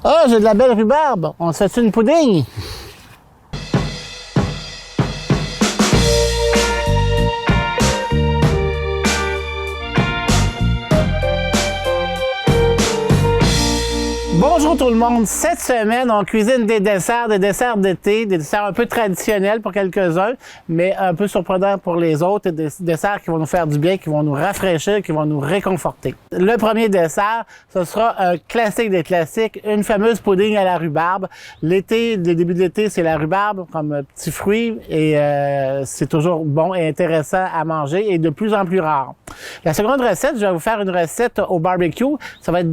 Ah, j'ai de la belle rhubarbe. On se fait une pudding? Bonjour tout le monde! Cette semaine, on cuisine des desserts d'été, des desserts un peu traditionnels pour quelques-uns, mais un peu surprenants pour les autres, des desserts qui vont nous faire du bien, qui vont nous rafraîchir, qui vont nous réconforter. Le premier dessert, ce sera un classique des classiques, une fameuse pudding à la rhubarbe. L'été, le début de l'été, c'est la rhubarbe comme petit fruit et c'est toujours bon et intéressant à manger et de plus en plus rare. La seconde recette, je vais vous faire une recette au barbecue. Ça va être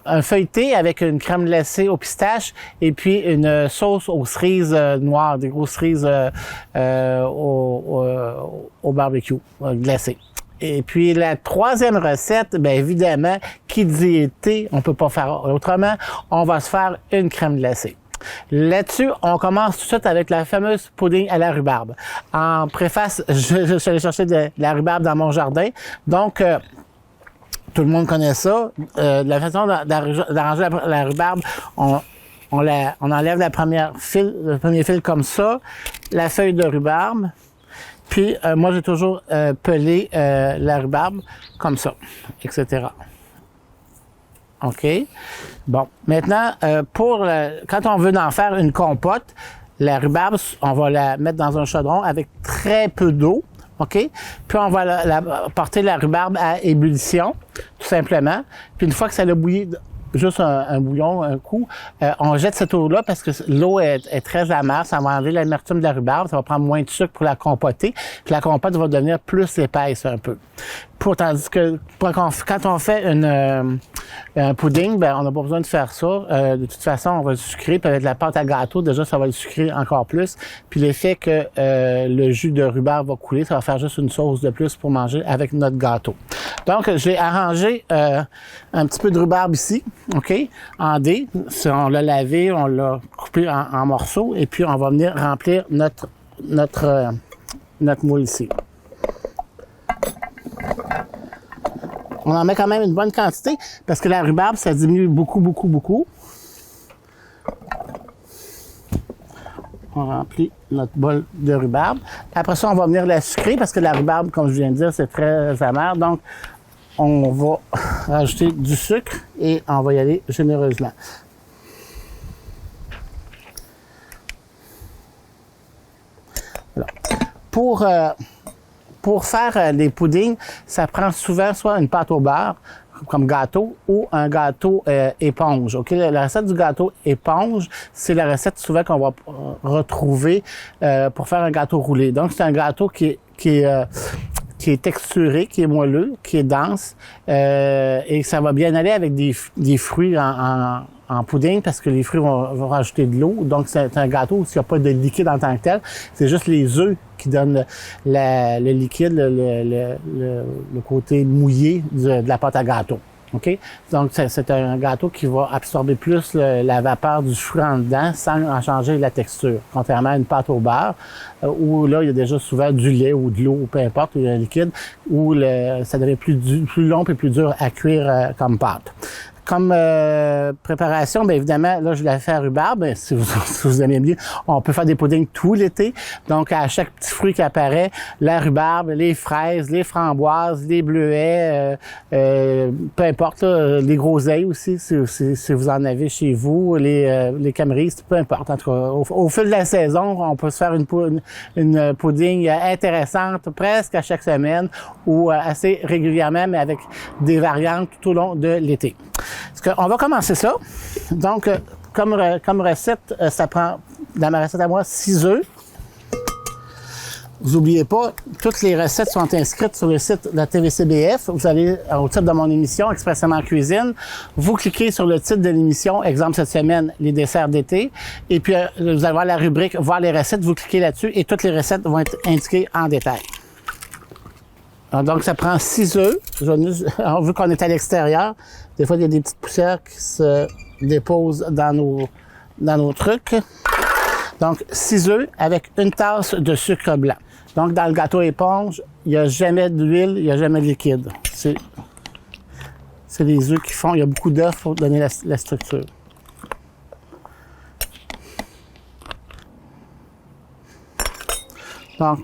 un feuilleté avec une crème glacée au pistache et puis une sauce aux cerises noires, des grosses cerises au barbecue glacées. Et puis la troisième recette, bien évidemment, qui dit été, on peut pas faire autrement, on va se faire une crème glacée. Là-dessus, on commence tout de suite avec la fameuse pudding à la rhubarbe. En préface, je suis allé chercher de la rhubarbe dans mon jardin. Donc, tout le monde connaît ça. La façon d'arranger la rhubarbe, on enlève le premier fil comme ça, la feuille de rhubarbe. Puis, moi, j'ai toujours pelé la rhubarbe comme ça, etc. OK? Bon. Maintenant, quand on veut en faire une compote, la rhubarbe, on va la mettre dans un chaudron avec très peu d'eau. OK? Puis, on va porter la rhubarbe à ébullition, tout simplement. Puis, une fois que ça a bouilli, juste un bouillon, un coup, on jette cette eau-là parce que l'eau est très amère. Ça va enlever l'amertume de la rhubarbe. Ça va prendre moins de sucre pour la compoter. Puis, la compote va devenir plus épaisse un peu. Tandis que quand on fait un pudding, ben on n'a pas besoin de faire ça. De toute façon, on va le sucrer. Puis avec de la pâte à gâteau, déjà, ça va le sucrer encore plus. Puis l'effet que le jus de rhubarbe va couler, ça va faire juste une sauce de plus pour manger avec notre gâteau. Donc, j'ai arrangé un petit peu de rhubarbe ici, OK, en dés. On l'a lavé, on l'a coupé en morceaux. Et puis, on va venir remplir notre moule ici. On en met quand même une bonne quantité parce que la rhubarbe, ça diminue beaucoup. On remplit notre bol de rhubarbe. Après ça, on va venir la sucrer parce que la rhubarbe, comme je viens de dire, c'est très amer. Donc, on va rajouter du sucre et on va y aller généreusement. Voilà. Pour faire des puddings, ça prend souvent soit une pâte au beurre, comme gâteau, ou un gâteau éponge. OK? La recette du gâteau éponge, c'est la recette souvent qu'on va retrouver pour faire un gâteau roulé. Donc, c'est un gâteau qui est texturé, qui est moelleux, qui est dense, et ça va bien aller avec des fruits en pudding parce que les fruits vont rajouter de l'eau. Donc, c'est un gâteau où il n'y a pas de liquide en tant que tel. C'est juste les œufs qui donnent le liquide, le côté mouillé de la pâte à gâteau. OK? Donc, c'est un gâteau qui va absorber plus la vapeur du fruit en dedans sans en changer la texture. Contrairement à une pâte au beurre, où là, il y a déjà souvent du lait ou de l'eau, ou peu importe, il y a un liquide, où ça devient plus long et plus dur à cuire comme pâte. Comme préparation, bien évidemment, là, je l'ai fait à rhubarbe. Si vous aimez bien, on peut faire des puddings tout l'été. Donc, à chaque petit fruit qui apparaît, la rhubarbe, les fraises, les framboises, les bleuets, peu importe, là, les groseilles aussi, si vous en avez chez vous, les camerises, peu importe. En tout cas, au fil de la saison, on peut se faire une pudding intéressante presque à chaque semaine ou assez régulièrement, mais avec des variantes tout au long de l'été. On va commencer ça. Donc, comme recette, ça prend, dans ma recette à moi, 6 œufs. Vous n'oubliez pas, toutes les recettes sont inscrites sur le site de la TVCBF. Vous allez au titre de mon émission, Expressément Cuisine. Vous cliquez sur le titre de l'émission, exemple cette semaine, les desserts d'été. Et puis, vous allez voir la rubrique, voir les recettes. Vous cliquez là-dessus et toutes les recettes vont être indiquées en détail. Donc, ça prend 6 œufs. Vu qu'on est à l'extérieur, des fois, il y a des petites poussières qui se déposent dans nos trucs. Donc, 6 œufs avec une tasse de sucre blanc. Donc, dans le gâteau éponge, il n'y a jamais d'huile, il n'y a jamais de liquide. C'est les œufs qui font, il y a beaucoup d'œufs pour donner la structure. Donc,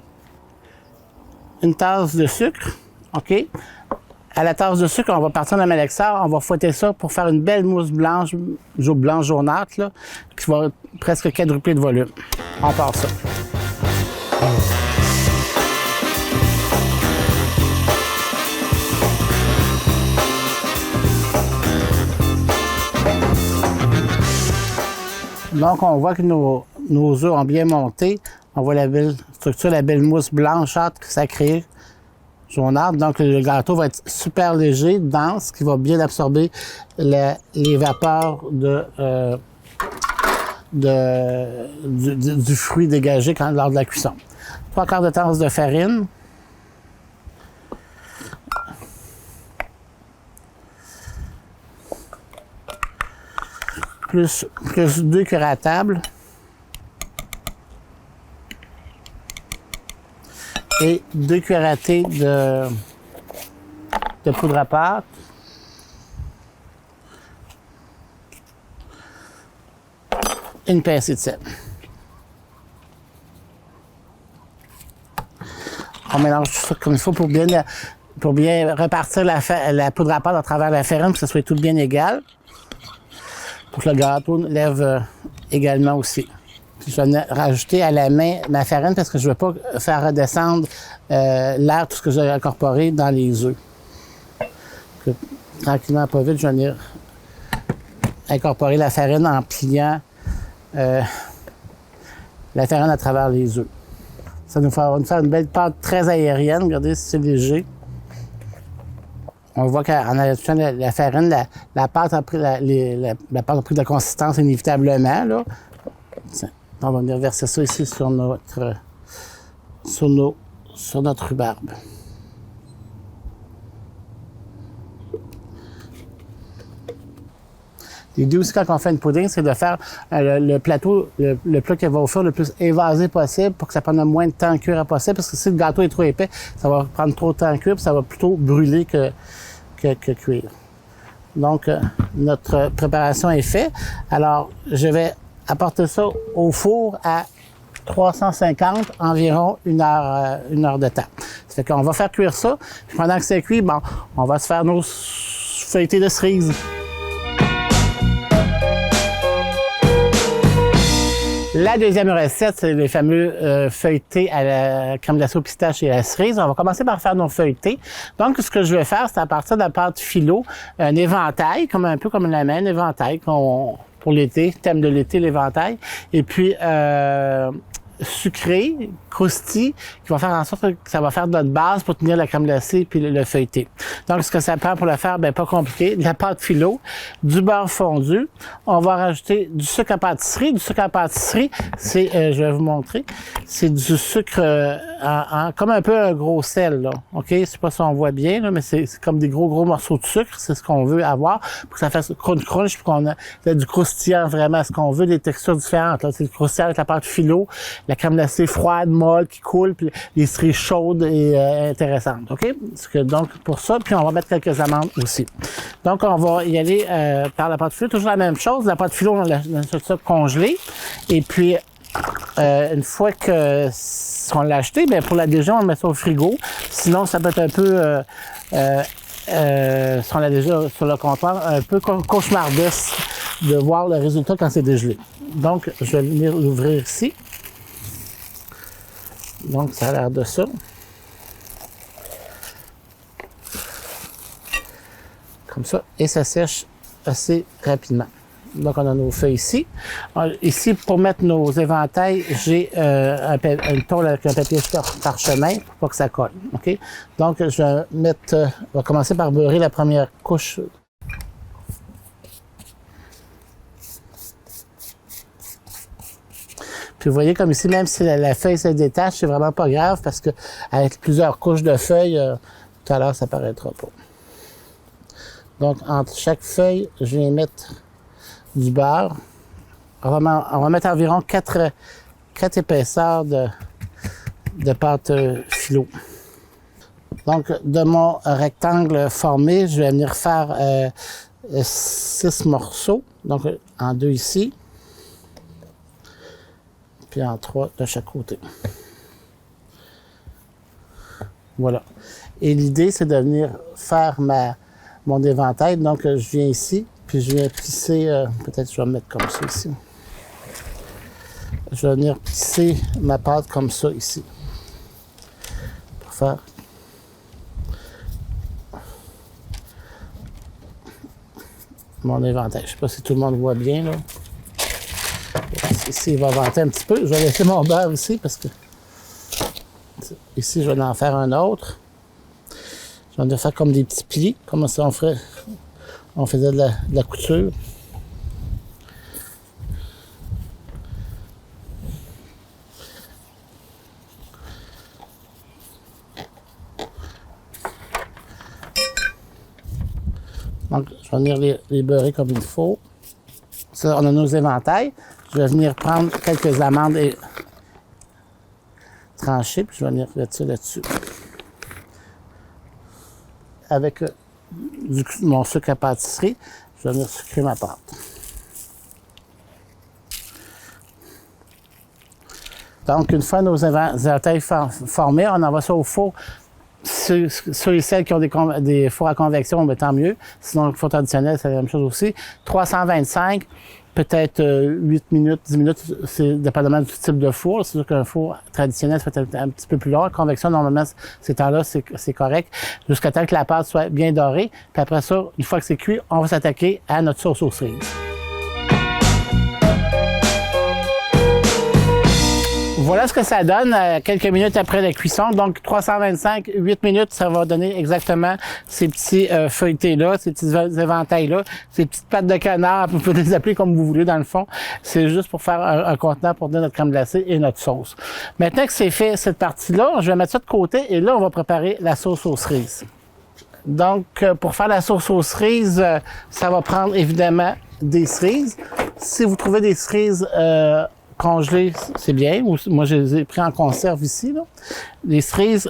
une tasse de sucre, OK? À la tasse de sucre, on va partir d'un malaxeur, on va fouetter ça pour faire une belle mousse blanche jaunâtre, là, qui va presque quadrupler de volume. On part ça. Donc, on voit que nos œufs ont bien monté. On voit la belle structure, la belle mousse blanchâtre que ça crée, jaunâtre. Donc, le gâteau va être super léger, dense, qui va bien absorber les vapeurs du fruit dégagé lors de la cuisson. 3/4 de tasse de farine. Plus 2 cuillères à table. Et 2 cuillères à thé de poudre à pâte. Une pincée de sel. On mélange tout ça comme il faut pour bien répartir la poudre à pâte à travers la farine pour que ça soit tout bien égal. Pour que le gâteau lève également aussi. Puis je vais rajouter à la main ma farine parce que je ne veux pas faire redescendre l'air, tout ce que j'ai incorporé dans les œufs. Tranquillement, pas vite, je vais venir incorporer la farine en pliant la farine à travers les œufs. Ça nous faire une belle pâte très aérienne. Regardez si c'est léger. On voit qu'en ajoutant la farine, la pâte a pris la pâte a pris de la consistance inévitablement. Là. On va venir verser ça ici sur notre rhubarbe. L'idée aussi, quand on fait une pudding, c'est de faire le plat qui va au four le plus évasé possible pour que ça prenne le moins de temps à cuire possible. Parce que si le gâteau est trop épais, ça va prendre trop de temps à cuire, puis ça va plutôt brûler que cuire. Donc, notre préparation est faite. Alors, je vais apporter ça au four à 350, environ une heure de temps. Ça fait qu'on va faire cuire ça. Puis pendant que c'est cuit, bon, on va se faire nos feuilletés de cerises. La deuxième recette, c'est les fameux feuilletés à la crème glacée au pistache et à la cerise. On va commencer par faire nos feuilletés. Donc, ce que je vais faire, c'est à partir de la pâte philo, un éventail, un peu comme la main, un éventail pour l'été, thème de l'été, l'éventail. Et puis, sucré, croustillant, qui va faire en sorte que ça va faire notre base pour tenir la crème glacée puis le feuilleté. Donc, ce que ça prend pour le faire, ben pas compliqué, de la pâte philo, du beurre fondu, on va rajouter du sucre à pâtisserie. Du sucre à pâtisserie, c'est, je vais vous montrer, c'est du sucre comme un peu un gros sel, là. OK? Je sais pas si on voit bien, là, mais c'est comme des gros morceaux de sucre, c'est ce qu'on veut avoir pour que ça fasse crunch, puis qu'on a du croustillant vraiment, ce qu'on veut, des textures différentes, là. C'est du croustillant avec la pâte philo, la crème glacée froide, molle, qui coule, puis les cerises chaudes et intéressantes, OK? Donc, pour ça, puis on va mettre quelques amandes aussi. Donc, on va y aller par la pâte philo, toujours la même chose. La pâte philo, on laisse ça congelée. Et puis, une fois qu'on l'a acheté, bien, pour la déjeuner, on le met ça au frigo. Sinon, ça peut être un peu, si on l'a déjà sur le comptoir, un peu cauchemardesque de voir le résultat quand c'est dégelé. Donc, je vais venir l'ouvrir ici. Donc, ça a l'air de ça. Comme ça. Et ça sèche assez rapidement. Donc, on a nos feuilles ici. Ici, pour mettre nos éventails, j'ai une tôle avec un papier parchemin pour pas que ça colle. OK? Donc, je vais commencer par beurrer la première couche. Puis vous voyez comme ici, même si la feuille se détache, c'est vraiment pas grave parce que avec plusieurs couches de feuilles, tout à l'heure, ça paraîtra pas. Donc, entre chaque feuille, je vais mettre du beurre. On va mettre environ 4 épaisseurs de pâte philo. Donc, de mon rectangle formé, je vais venir faire 6 morceaux. Donc, en 2 ici. Puis en 3 de chaque côté. Voilà. Et l'idée, c'est de venir faire mon éventail. Donc, je viens ici, puis je viens plisser, peut-être je vais me mettre comme ça ici. Je vais venir plisser ma pâte comme ça ici. Pour faire mon éventail. Je ne sais pas si tout le monde voit bien, là. Ici, il va vanter un petit peu. Je vais laisser mon beurre ici parce que ici, je vais en faire un autre. Je vais en faire comme des petits plis, comme ça on faisait de la couture. Donc, je vais venir les beurrer comme il faut. Ça, on a nos éventails. Je vais venir prendre quelques amandes tranchées, puis je vais venir mettre ça là-dessus. Avec mon sucre à pâtisserie, je vais venir sucrer ma pâte. Donc, une fois nos éventails formés, on envoie ça au four. Ceux et celles qui ont des fours à convection, ben, tant mieux. Sinon, le four traditionnel, c'est la même chose aussi. 325, peut-être 8 minutes, 10 minutes, c'est dépendamment du type de four. C'est sûr qu'un four traditionnel, ça fait un petit peu plus long. La convection, normalement, ces temps-là, c'est correct. Jusqu'à temps que la pâte soit bien dorée. Puis après ça, une fois que c'est cuit, on va s'attaquer à notre sauce aux cerises. Voilà ce que ça donne quelques minutes après la cuisson. Donc, 325, 8 minutes, ça va donner exactement ces petits feuilletés-là, ces petits éventails-là, ces petites pattes de canard, vous pouvez les appeler comme vous voulez dans le fond. C'est juste pour faire un contenant pour donner notre crème glacée et notre sauce. Maintenant que c'est fait, cette partie-là, je vais mettre ça de côté et là, on va préparer la sauce aux cerises. Donc, pour faire la sauce aux cerises, ça va prendre évidemment des cerises. Si vous trouvez des cerises congelés, c'est bien. Moi, je les ai pris en conserve ici, là. Les cerises,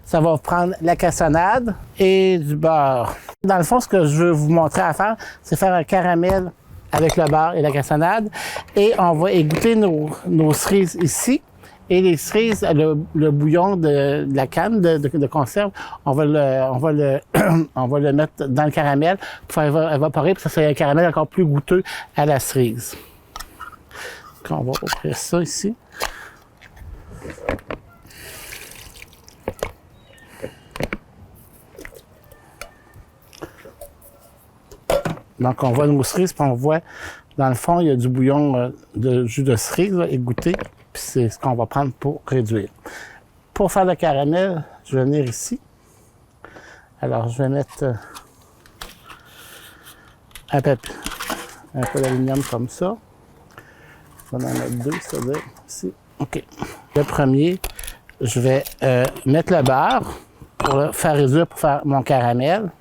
ça va prendre la cassonade et du beurre. Dans le fond, ce que je veux vous montrer à faire, c'est faire un caramel avec le beurre et la cassonade. Et on va égoutter nos cerises ici. Et les cerises, le bouillon de la canne de conserve, on va le mettre dans le caramel pour faire évaporer, pour que ça soit un caramel encore plus goûteux à la cerise. On va ouvrir ça ici. Donc, on voit nos cerises, puis on voit, dans le fond, il y a du bouillon de jus de cerise là, égoutté, puis c'est ce qu'on va prendre pour réduire. Pour faire le caramel, je vais venir ici. Alors, je vais mettre un peu d'aluminium comme ça. Je vais en mettre deux, c'est-à-dire ici. OK. Le premier, je vais mettre le beurre pour le faire réduire pour faire mon caramel.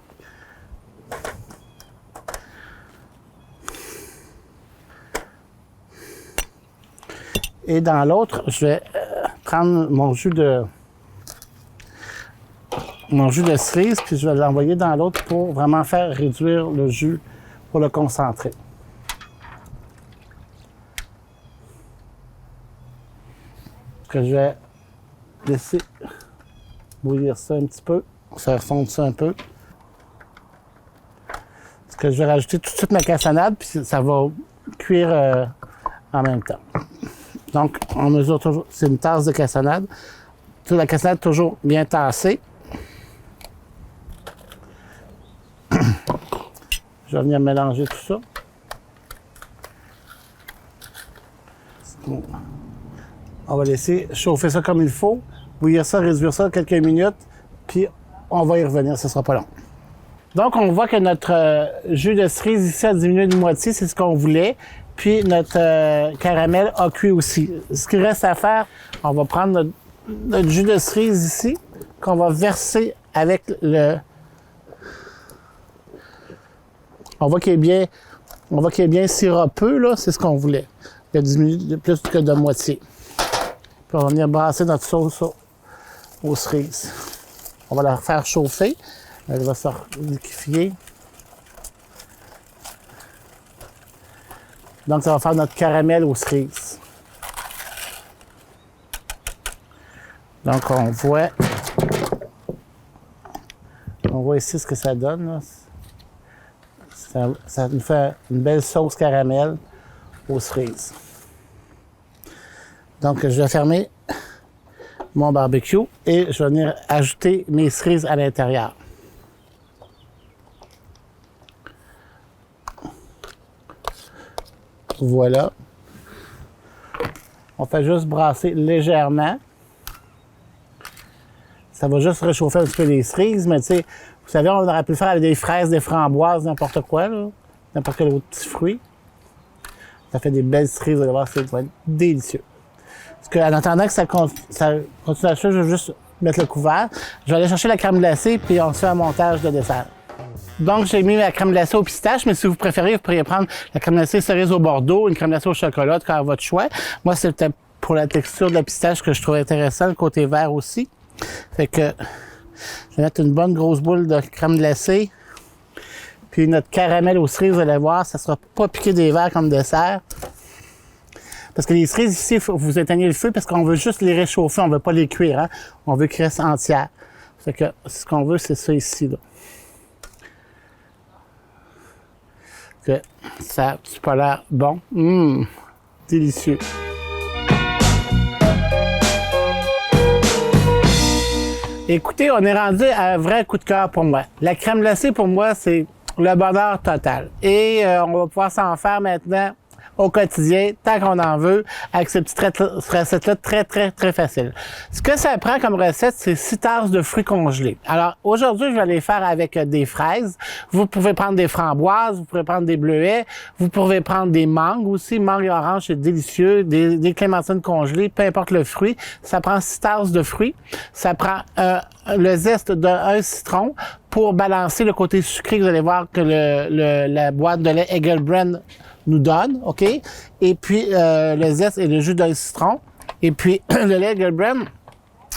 Et dans l'autre, je vais prendre mon jus de cerise, puis je vais l'envoyer dans l'autre pour vraiment faire réduire le jus pour le concentrer. Que je vais laisser bouillir ça un petit peu, faire fondre ça un peu. Parce que je vais rajouter tout de suite ma cassonade, puis ça va cuire en même temps. Donc, on mesure toujours, c'est une tasse de cassonade. Toute la cassonade toujours bien tassée. Je vais venir mélanger tout ça. On va laisser chauffer ça comme il faut, bouillir ça, réduire ça quelques minutes, puis on va y revenir, ce sera pas long. Donc, on voit que notre jus de cerise ici a diminué de moitié, c'est ce qu'on voulait. Puis notre caramel a cuit aussi. Ce qu'il reste à faire, on va prendre notre jus de cerise ici, qu'on va verser avec le... On voit qu'il est bien sirupeux, là, c'est ce qu'on voulait. Il a diminué de plus que de moitié. Puis on va venir brasser notre sauce aux cerises. On va la faire chauffer. Elle va se liquéfier. Donc, ça va faire notre caramel aux cerises. Donc, on voit voit ici ce que ça donne. Là. Ça nous fait une belle sauce caramel aux cerises. Donc, je vais fermer mon barbecue et je vais venir ajouter mes cerises à l'intérieur. Voilà. On fait juste brasser légèrement. Ça va juste réchauffer un petit peu les cerises, mais tu sais, vous savez, on aurait pu le faire avec des fraises, des framboises, n'importe quoi, là. N'importe quel autre petit fruit. Ça fait des belles cerises, vous allez voir, ça va être délicieux. Parce que, en attendant que ça continue à chauffer, je vais juste mettre le couvert. Je vais aller chercher la crème glacée, puis on se fait un montage de dessert. Donc, j'ai mis la crème glacée au pistache, mais si vous préférez, vous pourriez prendre la crème glacée cerise au Bordeaux, une crème glacée au chocolat, à votre choix. Moi, c'était pour la texture de la pistache que je trouvais intéressant, le côté vert aussi. Fait que je vais mettre une bonne grosse boule de crème glacée. Puis notre caramel aux cerises, vous allez voir, ça sera pas piqué des verres comme dessert. Parce que les cerises ici, vous éteignez le feu parce qu'on veut juste les réchauffer, on veut pas les cuire, hein? On veut qu'ils restent entières. Fait que ce qu'on veut, c'est ça ici, là. Que ça a pas l'air bon. Délicieux. Écoutez, on est rendu à un vrai coup de cœur pour moi. La crème glacée, pour moi, c'est le bonheur total. Et on va pouvoir s'en faire maintenant au quotidien, tant qu'on en veut, avec cette petite recette-là très facile. Ce que ça prend comme recette, c'est 6 tasses de fruits congelés. Alors, aujourd'hui, je vais les faire avec des fraises. Vous pouvez prendre des framboises, vous pouvez prendre des bleuets, vous pouvez prendre des mangues aussi. Mangue et orange, c'est délicieux. Des clémentines congelées, peu importe le fruit. Ça prend 6 tasses de fruits. Ça prend le zeste d'un citron pour balancer le côté sucré. Vous allez voir que la boîte de lait Egglebrand nous donne, OK? Et puis, le zeste et le jus d'un citron. Et puis, le lait Egglebrand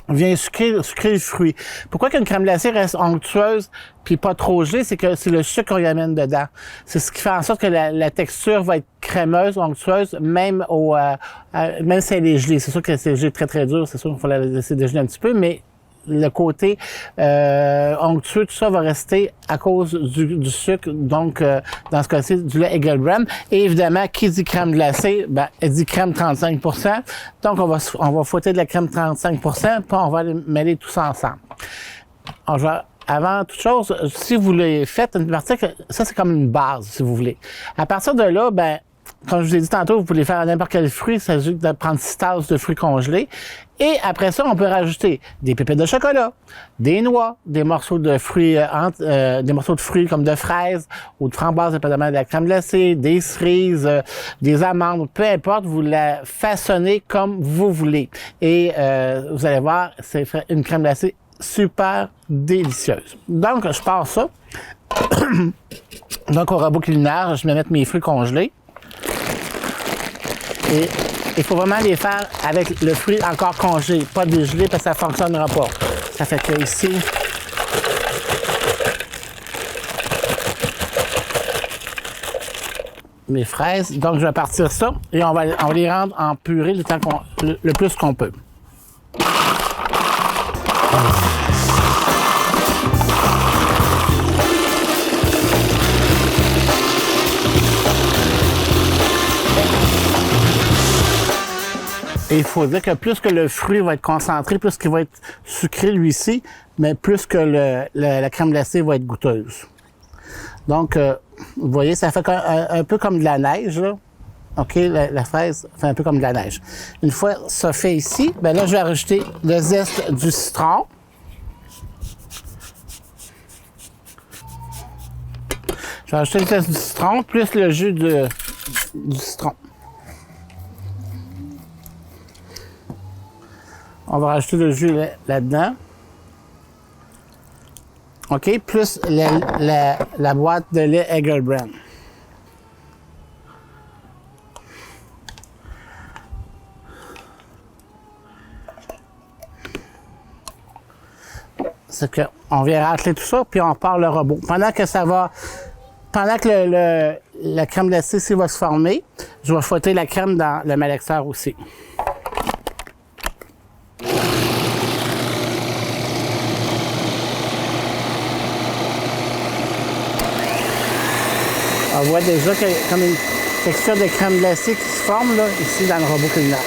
vient sucrer le fruit. Pourquoi qu'une crème glacée reste onctueuse puis pas trop gelée? C'est que c'est le sucre qu'on y amène dedans. C'est ce qui fait en sorte que la texture va être crémeuse, onctueuse, même si elle est gelée. C'est sûr que c'est gelé très dur, c'est sûr qu'il faut la laisser dégeler un petit peu, mais le côté onctueux, tout ça va rester à cause du sucre, donc dans ce cas-ci, du lait Egglebrand. Et évidemment, qui dit crème glacée, elle dit crème 35%. Donc, on va fouetter de la crème 35%, puis on va les mêler tous ensemble. Avant toute chose, si vous les faites, une partie, ça c'est comme une base, si vous voulez. À partir de là, comme je vous ai dit tantôt, vous pouvez faire n'importe quel fruit, il s'agit de prendre 6 tasses de fruits congelés. Et après ça, on peut rajouter des pépites de chocolat, des noix, des morceaux de fruits, comme de fraises ou de framboises, dépendamment de la crème glacée, des cerises, des amandes, peu importe, vous la façonnez comme vous voulez. Et vous allez voir, c'est une crème glacée super délicieuse. Donc, je pars ça. Donc, au robot culinaire, je vais mettre mes fruits congelés. Et il faut vraiment les faire avec le fruit encore congelé, pas dégelé parce que ça ne fonctionnera pas. Ça fait que ici, mes fraises. Donc, je vais partir ça et on va les rendre en purée le plus qu'on peut. Et il faut dire que plus que le fruit va être concentré, plus qu'il va être sucré lui-ci, mais plus que la crème glacée va être goûteuse. Donc, vous voyez, ça fait un peu comme de la neige, là. OK, la fraise fait un peu comme de la neige. Une fois ça fait ici, là, je vais rajouter le zeste du citron. Je vais rajouter le zeste du citron, plus le jus du citron. On va rajouter le jus là-dedans. OK, plus la boîte de lait Egglebrand. C'est qu'on vient racler tout ça, puis on part le robot. Pendant que la crème glacée ici va se former, je vais fouetter la crème dans le malaxeur aussi. On voit déjà qu'il y a comme une texture de crème glacée qui se forme là, ici dans le robot culinaire.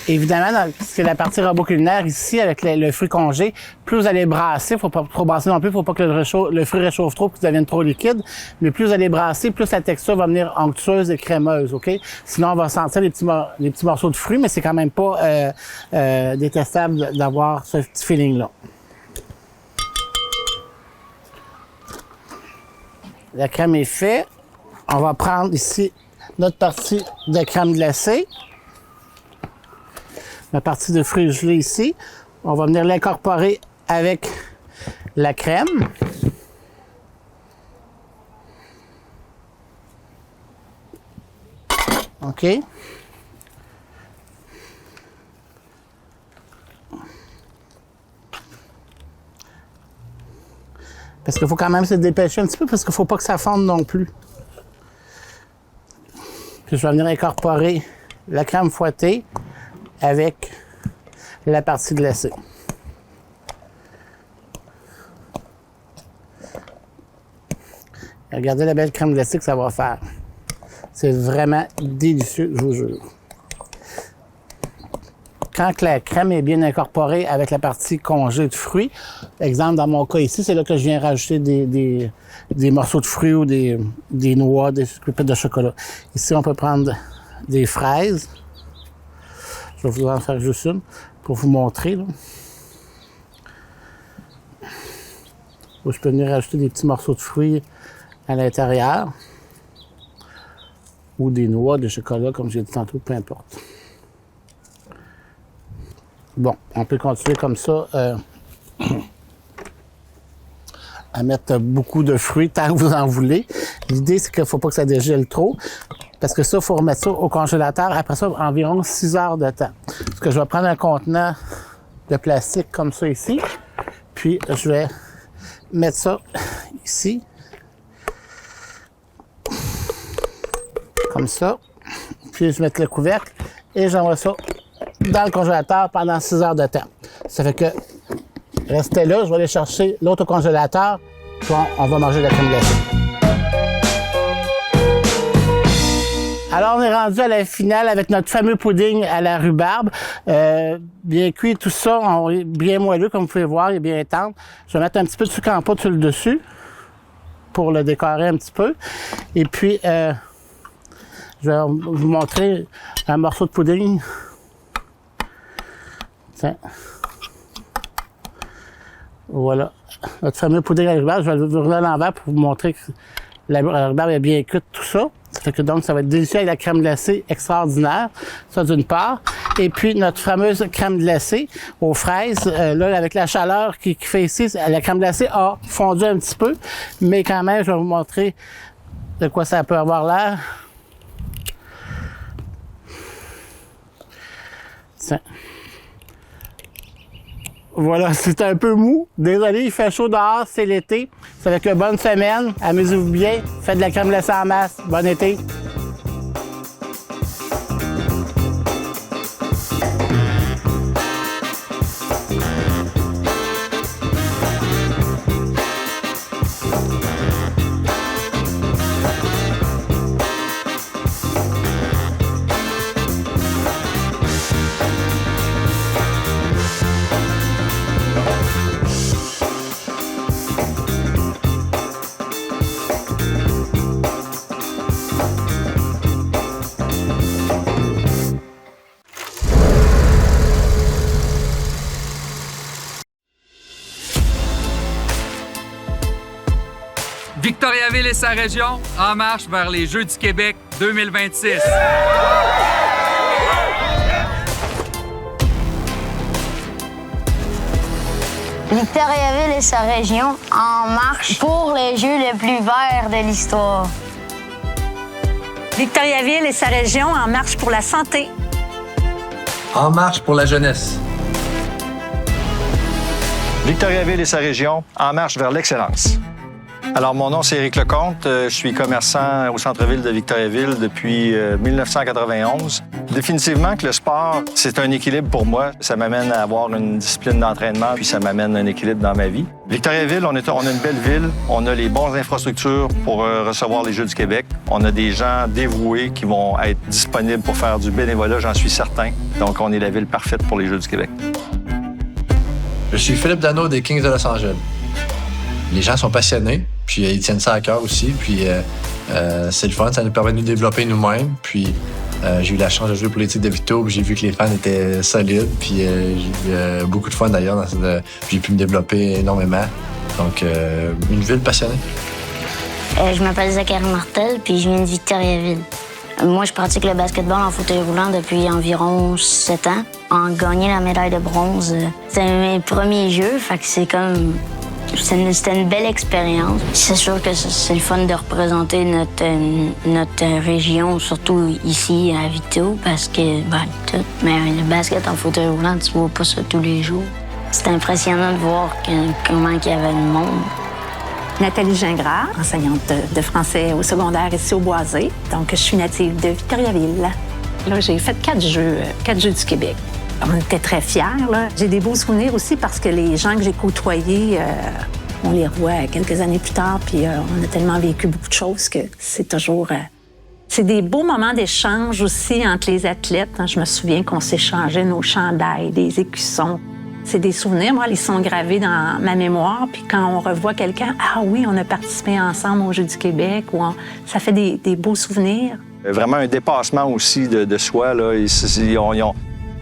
Évidemment, dans ce qui est la partie robot culinaire ici, avec le fruit congé, plus vous allez brasser, il ne faut pas trop brasser non plus, il ne faut pas que le fruit réchauffe trop, qu'il devienne trop liquide, mais plus vous allez brasser, plus la texture va venir onctueuse et crémeuse, OK? Sinon, on va sentir les petits morceaux de fruits, mais c'est quand même pas détestable d'avoir ce petit feeling-là. La crème est faite. On va prendre ici notre partie de crème glacée. La partie de fruits gelés ici. On va venir l'incorporer avec la crème. OK. Parce qu'il faut quand même se dépêcher un petit peu parce qu'il ne faut pas que ça fonde non plus. Puis je vais venir incorporer la crème fouettée avec la partie glacée. Regardez la belle crème glacée que ça va faire. C'est vraiment délicieux, je vous jure. Quand la crème est bien incorporée avec la partie congée de fruits, exemple dans mon cas ici, c'est là que je viens rajouter des morceaux de fruits ou des noix, des pépites de chocolat. Ici, on peut prendre des fraises. Je vais vous en faire juste une pour vous montrer. Là. Je peux venir rajouter des petits morceaux de fruits à l'intérieur. Ou des noix de chocolat, comme j'ai dit tantôt, peu importe. Bon, on peut continuer comme ça à mettre beaucoup de fruits tant que vous en voulez. L'idée, c'est qu'il ne faut pas que ça dégèle trop. Parce que ça, il faut remettre ça au congélateur. Après ça, environ 6 heures de temps. Parce que je vais prendre un contenant de plastique comme ça ici. Puis, je vais mettre ça ici. Comme ça. Puis, je vais mettre le couvercle et j'envoie ça dans le congélateur pendant 6 heures de temps. Ça fait que, restez là, je vais aller chercher l'autre au congélateur. Puis, on va manger la crème glacée. Alors, on est rendu à la finale avec notre fameux pudding à la rhubarbe. Bien cuit, tout ça, bien moelleux, comme vous pouvez voir, il est bien tendre. Je vais mettre un petit peu de sucre en poudre sur le dessus pour le décorer un petit peu. Et puis, je vais vous montrer un morceau de pudding. Tiens. Voilà, notre fameux pudding à la rhubarbe. Je vais vous rouler à l'envers pour vous montrer que la rhubarbe est bien cuite, tout ça. Ça fait que donc, ça va être délicieux avec la crème glacée extraordinaire, ça d'une part. Et puis, notre fameuse crème glacée aux fraises, là, avec la chaleur qui fait ici, la crème glacée a fondu un petit peu, mais quand même, je vais vous montrer de quoi ça peut avoir l'air. Tiens. Voilà, c'est un peu mou. Désolé, il fait chaud dehors, c'est l'été. Ça fait que bonne semaine, amusez-vous bien, faites de la crème glacée en masse. Bon été! Victoriaville et sa région, en marche vers les Jeux du Québec 2026. Victoriaville et sa région, en marche pour les Jeux les plus verts de l'histoire. Victoriaville et sa région, en marche pour la santé. En marche pour la jeunesse. Victoriaville et sa région, en marche vers l'excellence. Alors, mon nom, c'est Éric Lecomte. Je suis commerçant au centre-ville de Victoriaville depuis 1991. Définitivement que le sport, c'est un équilibre pour moi. Ça m'amène à avoir une discipline d'entraînement, puis ça m'amène un équilibre dans ma vie. Victoriaville, on a une belle ville. On a les bonnes infrastructures pour recevoir les Jeux du Québec. On a des gens dévoués qui vont être disponibles pour faire du bénévolat, j'en suis certain. Donc, on est la ville parfaite pour les Jeux du Québec. Je suis Philippe Dano des Kings de Los Angeles. Les gens sont passionnés, puis ils tiennent ça à cœur aussi. Puis c'est le fun, ça nous permet de nous développer nous-mêmes. Puis j'ai eu la chance de jouer pour les Tigres de Victo, puis j'ai vu que les fans étaient solides. Puis j'ai eu beaucoup de fun d'ailleurs. J'ai pu me développer énormément. Donc, une ville passionnée. Je m'appelle Zachary Martel, puis je viens de Victoriaville. Moi, je pratique le basketball en fauteuil roulant depuis environ 7 ans. En gagnant la médaille de bronze, c'était mes premiers jeux, fait que c'était une belle expérience. C'est sûr que c'est le fun de représenter notre région, surtout ici à Victo, parce que, mais le basket en fauteuil roulant, tu vois pas ça tous les jours. C'est impressionnant de voir comment il y avait le monde. Nathalie Gingras, enseignante de français au secondaire ici au Boisé. Donc, je suis native de Victoriaville. Là, j'ai fait 4 jeux du Québec. On était très fiers, là. J'ai des beaux souvenirs aussi parce que les gens que j'ai côtoyés, on les revoit quelques années plus tard, puis on a tellement vécu beaucoup de choses que c'est toujours... C'est des beaux moments d'échange aussi entre les athlètes. Je me souviens qu'on s'échangeait nos chandails, des écussons. C'est des souvenirs, moi, ils sont gravés dans ma mémoire. Puis quand on revoit quelqu'un, ah oui, on a participé ensemble aux Jeux du Québec, ça fait des beaux souvenirs. Vraiment un dépassement aussi de soi, là.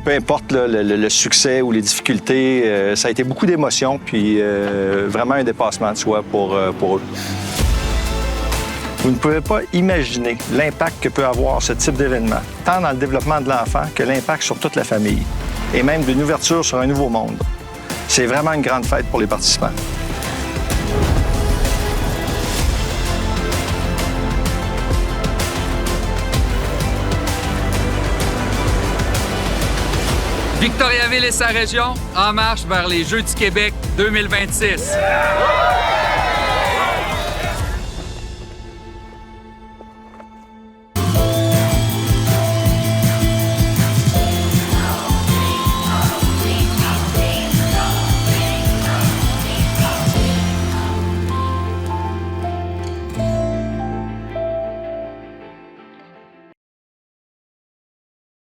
Peu importe là, le succès ou les difficultés, ça a été beaucoup d'émotions, puis vraiment un dépassement de soi pour eux. Vous ne pouvez pas imaginer l'impact que peut avoir ce type d'événement, tant dans le développement de l'enfant que l'impact sur toute la famille, et même d'une ouverture sur un nouveau monde. C'est vraiment une grande fête pour les participants. Victoriaville et sa région, en marche vers les Jeux du Québec 2026.